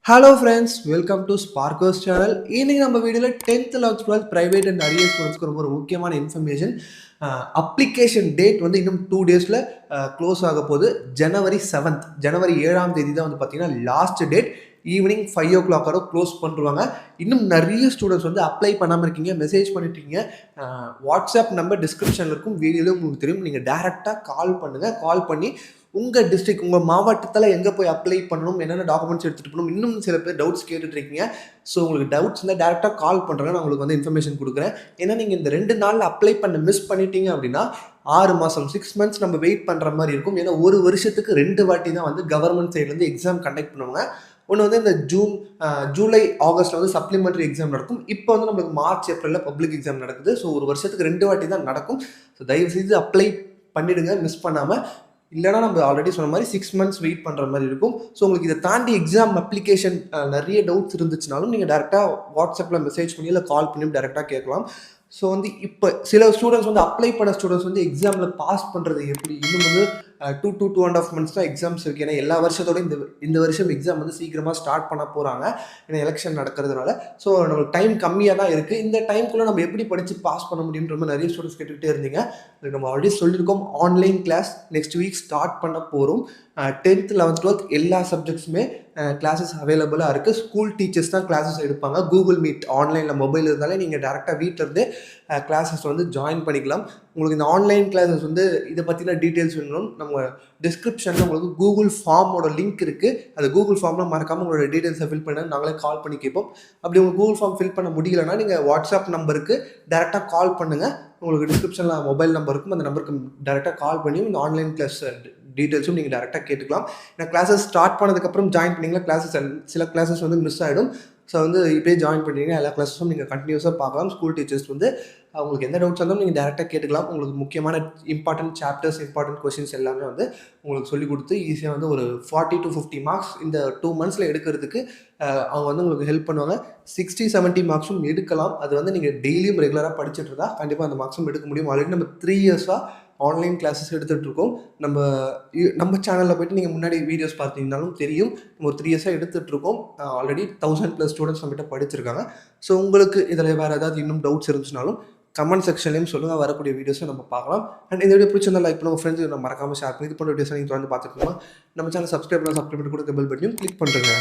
Hello friends, welcome to Sparkers channel. இன்னைக்கு நம்ம வீடியோவில் 10th 11th 12th private and arrears ஸ்டூடெண்ட்ஸ்க்கு ரொம்ப ஒரு முக்கியமான இன்ஃபர்மேஷன். அப்ளிகேஷன் டேட் வந்து இன்னும் 2 டேஸில் க்ளோஸ் ஆக போகுது. ஜனவரி 7th ஜனவரி 7ஆம் தேதி தான் வந்து பார்த்தீங்கன்னா last date. Evening 5 o'clock close பண்ணுவாங்க. இன்னும் நிறைய ஸ்டூடெண்ட்ஸ் வந்து அப்ளை பண்ணாமல் இருக்கீங்க, மெசேஜ் பண்ணிட்டீங்க. வாட்ஸ்அப் நம்பர் டிஸ்கிரிப்ஷனில் இருக்கும், வீடியோவில் உங்களுக்கு தெரியும். நீங்கள் டேரெக்டாக கால் பண்ணுங்கள். கால் பண்ணி உங்கள் டிஸ்ட்ரிக்ட் உங்கள் மாவட்டத்தில் எங்கே போய் அப்ளை பண்ணணும், என்னென்ன டாக்குமெண்ட்ஸ் எடுத்துகிட்டு போகணும், இன்னும் சில பேர் டவுட்ஸ் கேட்டுட்ருக்கீங்க. ஸோ உங்களுக்கு டவுட்ஸ் இருந்தால் டேரெக்டாக கால் பண்ணுறேன், நான் உங்களுக்கு வந்து இன்ஃபர்மேஷன் கொடுக்குறேன். ஏன்னா நீங்கள் இந்த 2 நாளில் அப்ளை பண்ண மிஸ் பண்ணிட்டீங்க அப்படின்னா 6 மாதம் 6 months நம்ம வெயிட் பண்ணுற மாதிரி இருக்கும். ஏன்னா ஒரு வருஷத்துக்கு 2 வாட்டி தான் வந்து கவர்மெண்ட் சைட்லேருந்து எக்ஸாம் கண்டக்ட் பண்ணுவாங்க. ஒன்று வந்து இந்த ஜூலை ஆகஸ்ட்டில் வந்து சப்ளிமெண்ட்ரி எக்ஸாம் நடக்கும். இப்போ வந்து நம்மளுக்கு மார்ச் ஏப்ரலில் பப்ளிக் எக்ஸாம் நடக்குது. ஸோ ஒரு வருஷத்துக்கு 2 வாட்டி தான் நடக்கும். ஸோ தயவுசெய்து அப்ளை பண்ணிவிடுங்க, மிஸ் பண்ணாமல். இல்லைனா நம்ம ஆல்ரெடி சொன்ன மாதிரி 6 months வெயிட் பண்ணுற மாதிரி இருக்கும். ஸோ உங்களுக்கு இதை தாண்டி எக்ஸாம் அப்ளிகேஷன் நிறைய டவுட்ஸ் இருந்துச்சுனாலும் நீங்கள் டேரெக்டாக வாட்ஸ்அப்பில் மெசேஜ் பண்ணி இல்லை கால் பண்ணி டேரெக்டாக கேட்கலாம். ஸோ வந்து இப்போ சில ஸ்டூடெண்ட்ஸ் வந்து அப்ளை பண்ண ஸ்டூடெண்ட்ஸ் வந்து எக்ஸாமில் பாஸ் பண்ணுறது எப்படி, இன்னும் வந்து 2 to 2.5 months தான் எக்ஸாம்ஸ் இருக்குது. ஏன்னா எல்லா வருஷத்தோட இந்த வருஷம் எக்ஸாம் வந்து சீக்கிரமாக ஸ்டார்ட் பண்ண போகிறாங்க, ஏன்னா எலெக்ஷன் நடக்கிறதுனால. ஸோ நம்மளுக்கு டைம் கம்மியாக தான் இருக்குது. இந்த டைம்குள்ளே நம்ம எப்படி படித்து பாஸ் பண்ண முடியுன்ற மாதிரி நிறைய ஸ்டூடெண்ட்ஸ் கேட்டுக்கிட்டே இருந்தீங்க. நம்ம ஆல்ரெடி சொல்லியிருக்கோம், online class next week start பண்ண போகிறோம். 10th 11th 12th எல்லா சப்ஜெக்ட்ஸுமே கிளாஸஸ் அவைலபிளாக இருக்குது. ஸ்கூல் டீச்சர்ஸ் தான் கிளாஸஸ் எடுப்பாங்க. கூகுள் மீட் ஆன்லைனில் மொபைல் இருந்தாலே நீங்கள் டேரெக்டாக வீட்டிலேருந்தே கிளாஸஸ் வந்து ஜாயின் பண்ணிக்கலாம். உங்களுக்கு இந்த ஆன்லைன் கிளாஸஸ் வந்து இதை பற்றின டீட்டெயில்ஸ் வேணும், நம்ம டிஸ்கிரிப்ஷனில் உங்களுக்கு கூகுள் ஃபார்மோட லிங்க் இருக்குது. அது கூகுள் ஃபார்மில் மறக்காமல் உங்களோட டீட்டெயில்ஸை ஃபில் பண்ண நாங்களே கால் பண்ணி கேட்போம். அப்படி உங்களுக்கு கூகுள் ஃபார்ம் ஃபில் பண்ண முடியலைன்னா நீங்கள் வாட்ஸ்அப் நம்பருக்கு டேரெக்டாக கால் பண்ணுங்கள். உங்களுக்கு டிஸ்கிரிப்ஷனில் மொபைல் நம்பர் இருக்கும், அந்த நம்பருக்கு டேரெக்டாக கால் பண்ணி இந்த ஆன்லைன் கிளாஸ் டீட்டெயில்ஸும் நீங்கள் டேரெக்டாக கேட்டுக்கலாம். ஏன்னா கிளாஸஸ் ஸ்டார்ட் பண்ணதுக்கப்புறம் ஜாயின் பண்ணிங்கன்னா சில கிளாஸஸ் வந்து மிஸ் ஆகிடும். ஸோ வந்து இப்போயே ஜாயின் பண்ணிட்டீங்கன்னா எல்லா கிளாஸஸும் நீங்கள் கண்டினியூஸாக பார்க்கலாம். ஸ்கூல் டீச்சர்ஸ் வந்து அவங்களுக்கு எந்த டவுட்ஸ் இருந்தாலும் நீங்கள் டேரெக்டாக கேட்டுக்கலாம். உங்களுக்கு முக்கியமான இம்பார்ட்டன்ட் சாப்டர்ஸ், இம்பார்ட்டன்ட் கொஷின்ஸ் எல்லாமே வந்து உங்களுக்கு சொல்லிக் கொடுத்து ஈஸியாக வந்து ஒரு 40 to 50 marks இந்த 2 months எடுக்கிறதுக்கு அவங்க வந்து உங்களுக்கு ஹெல்ப் பண்ணுவாங்க. 60-70 marksம் எடுக்கலாம். அது வந்து நீங்கள் டெய்லியும் ரெகுலராக படிச்சுட்டு இருந்தால் கண்டிப்பாக அந்த மார்க்ஸும் எடுக்க முடியும். ஆல்ரெடி நம்ம 3 years ஆன்லைன் கிளாஸஸ் எடுத்துகிட்ருக்கோம். நம்ம சேனலில் போய்ட்டு நீங்கள் முன்னாடி வீடியோஸ் பார்த்தீங்கன்னாலும் தெரியும். நம்ம ஒரு 3 years எடுத்துகிட்ருக்கோம். ஆல்ரெடி 1000+ ஸ்டூடெண்ட்ஸ் நம்மகிட்ட படிச்சிருக்காங்க. ஸோ உங்களுக்கு இதில் வேறு ஏதாவது இன்னும் டவுட்ஸ் இருந்துச்சுனாலும் கமெண்ட் செக்ஷன்லையும் சொல்லுங்கள், வரக்கூடிய வீடியோஸை நம்ம பார்க்கலாம். அண்ட் இந்த வீடியோ பிடிச்சிருந்தா லைக் பண்ணுங்கள், ஃப்ரெண்ட்ஸ் நம்ம மறக்காமல் ஷேர் பண்ணி இது போன்ற வீடியோஸை நீங்கள் வந்து பார்த்துக்கோங்க. நம்ம சேனல் சப்ஸ்கிரைப் பண்ணி கூட பெல் பட்டனையும் கிளிக் பண்ணுறேங்க.